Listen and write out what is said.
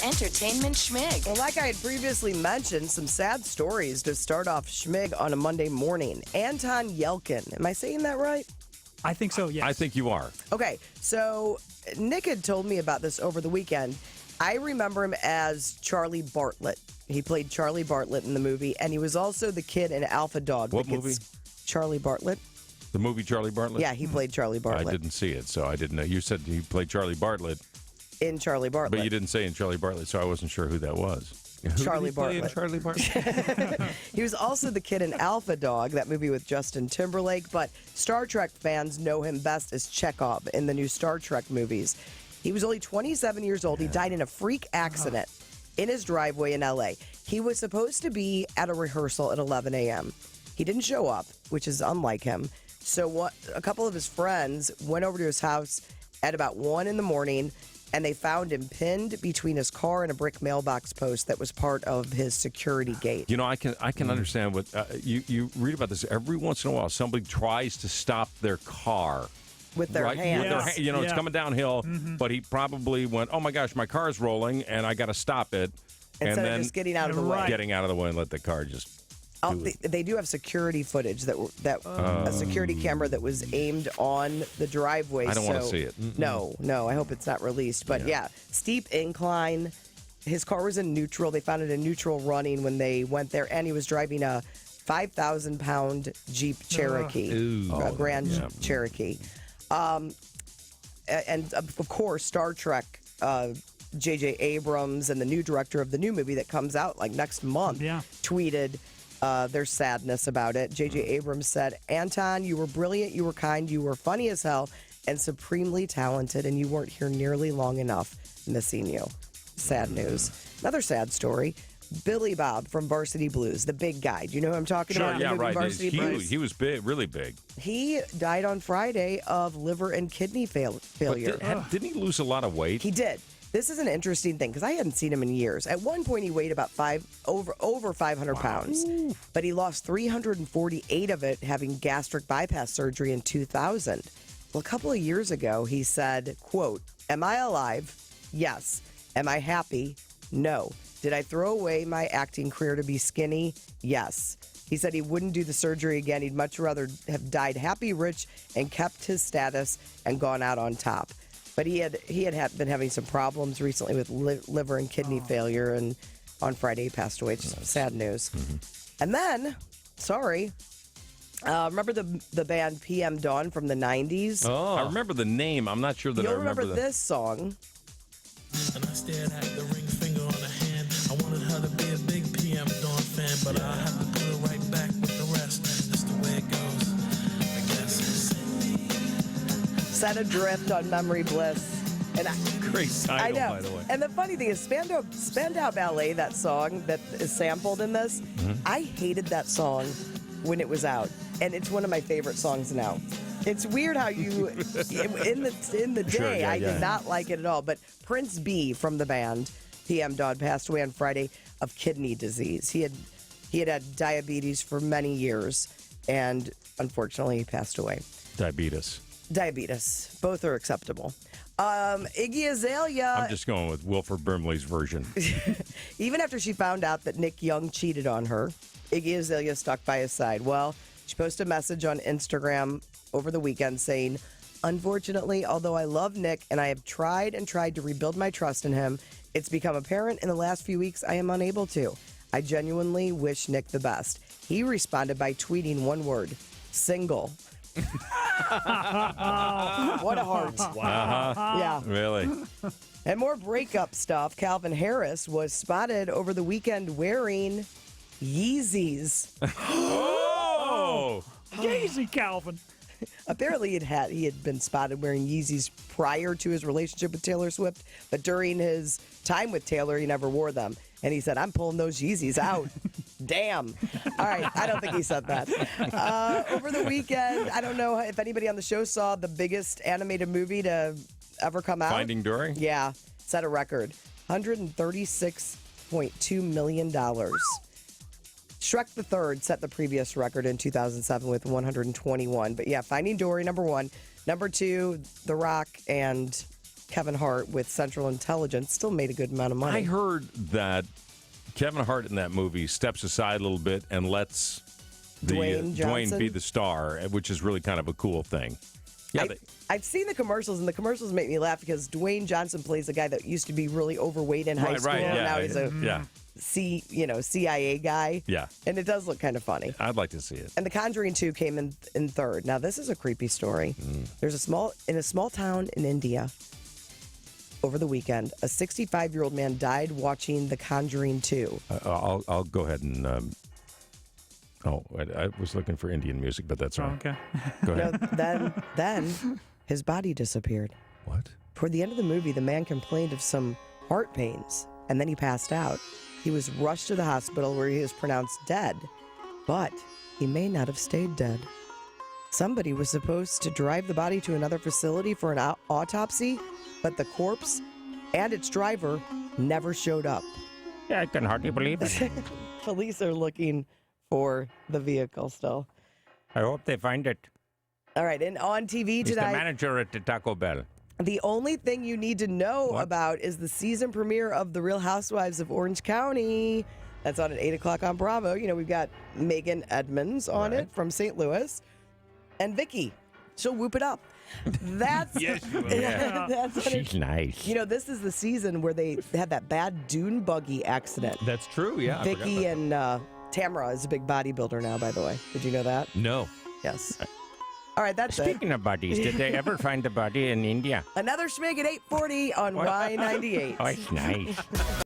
Entertainment Schmig. Well, like I had previously mentioned, some sad stories to start off Schmig on a Monday morning. Anton Yelkin. Am I saying that right? I think so, yes. I think you are. Okay, so Nick had told me about this over the weekend. I remember him as Charlie Bartlett. He played Charlie Bartlett in the movie, and he was also the kid in Alpha Dog. What movie? Charlie Bartlett. The movie Charlie Bartlett? Yeah, he played Charlie Bartlett. I didn't see it, so I didn't know. You said he played Charlie Bartlett. In Charlie Bartlett. But you didn't say in Charlie Bartlett, so I wasn't sure who that was. Charlie Who did he play in Bartlett. Charlie Bartlett? He was also the kid in Alpha Dog, that movie with Justin Timberlake, but Star Trek fans know him best as Chekhov in the new Star Trek movies. He was only 27 years old. He died in a freak accident in his driveway in L.A. He was supposed to be at a rehearsal at 11 a.m. He didn't show up, which is unlike him. So a couple of his friends went over to his house at about 1 in the morning, and they found him pinned between his car and a brick mailbox post that was part of his security gate. You know, I can understand what you read about this every once in a while. Somebody tries to stop their car With their hands. With their, it's coming downhill, but he probably went, "Oh my gosh, my car's rolling, and I got to stop it." Instead and then of just getting out of the way. getting out of the way and let the car just. They do have security footage that a security camera that was aimed on the driveway. I don't want to see it. No, I hope it's not released. But yeah, steep incline. His car was in neutral. They found it in neutral running when they went there, and he was driving a 5,000-pound Jeep Cherokee, a Grand Cherokee. And of course, Star Trek. J.J. Abrams and the new director of the new movie that comes out like next month tweeted their sadness about it. J.J. Abrams said, "Anton, you were brilliant, you were kind, you were funny as hell, and supremely talented, and you weren't here nearly long enough. Missing you." Sad news. Another sad story. Billy Bob from Varsity Blues, the big guy. Do you know who I'm talking about? Yeah, right. Varsity Blues? He was big, really big. He died on Friday of liver and kidney failure. Didn't he lose a lot of weight? He did. This is an interesting thing because I hadn't seen him in years. At one point, he weighed about over 500 pounds, but he lost 348 of it having gastric bypass surgery in 2000. Well, a couple of years ago, he said, quote, "Am I alive? Yes. Am I happy? No. Did I throw away my acting career to be skinny? Yes." He said he wouldn't do the surgery again. He'd much rather have died happy, rich, and kept his status and gone out on top. But he had been having some problems recently with liver and kidney failure, and on Friday he passed away. Just sad news. And then, remember the band PM Dawn from the 90s? Oh, I remember the name. I'm not sure that You'll I remember this song. And I stared at the ring finger on her hand. I wanted her to be a big PM Dawn fan, but I have to put her right back with the rest. That's the way it goes, I guess. Set Adrift on Memory Bliss. And Great title, I know. by the way. And the funny thing is, Spandau Ballet, that song that is sampled in this, I hated that song when it was out, and it's one of my favorite songs now. It's weird how you, in the day, I did not like it at all. But Prince B from the band PM Dawn passed away on Friday of kidney disease. He had diabetes for many years, and unfortunately, he passed away. Diabetes. Both are acceptable. Iggy Azalea. I'm just going with Wilford Brimley's version. Even after she found out that Nick Young cheated on her, Iggy Azalea stuck by his side. Well, she posted a message on Instagram over the weekend saying, "Unfortunately, although I love Nick and I have tried to rebuild my trust in him, it's become apparent in the last few weeks I am unable to. I genuinely wish Nick the best." He responded by tweeting one word, "single." What a heart. Wow. Yeah. Really? And more breakup stuff. Calvin Harris was spotted over the weekend wearing Yeezys. Oh! Yeezy, Calvin. Apparently he had been spotted wearing Yeezys prior to his relationship with Taylor Swift, but during his time with Taylor, he never wore them. And he said, "I'm pulling those Yeezys out." Damn. All right. I don't think he said that. Over the weekend, I don't know if anybody on the show saw the biggest animated movie to ever come out. Finding Dory? Yeah. Set a record. $136.2 million. Shrek the Third set the previous record in 2007 with 121. But yeah, Finding Dory, number one. Number two, The Rock and Kevin Hart with Central Intelligence. Still made a good amount of money. I heard that Kevin Hart in that movie steps aside a little bit and lets Dwayne be the star, which is really kind of a cool thing. Yeah, I've seen the commercials, and the commercials make me laugh because Dwayne Johnson plays a guy that used to be really overweight in high school. Yeah, now he's a CIA guy. Yeah. And it does look kind of funny. I'd like to see it. And The Conjuring 2 came in third. Now, this is a creepy story. There's in a small town in India over the weekend, a 65-year-old man died watching The Conjuring 2. I'll go ahead and... I was looking for Indian music, but that's wrong. Okay. Go ahead. Then his body disappeared. What? Toward the end of the movie, the man complained of some heart pains, and then he passed out. He was rushed to the hospital where he was pronounced dead, but he may not have stayed dead. Somebody was supposed to drive the body to another facility for an autopsy, but the corpse and its driver never showed up. Yeah, I can hardly believe it. Police are looking for the vehicle still. I hope they find it. All right, and on TV He's the tonight, manager at the Taco Bell. the only thing you need to know about is the season premiere of The Real Housewives of Orange County. That's on at 8 o'clock on Bravo. You know, we've got Megan Edmonds on it from St. Louis. And Vicky, she'll whoop it up. That's Yes, she will. that's what She's nice. You know, this is the season where they had that bad dune buggy accident. That's true, yeah. Vicky and Tamara is a big bodybuilder now, by the way. Did you know that? No. Yes. All right, that's it. Speaking of bodies, did they ever find the body in India? Another Schmig at 8:40 on Y98. Oh, it's nice.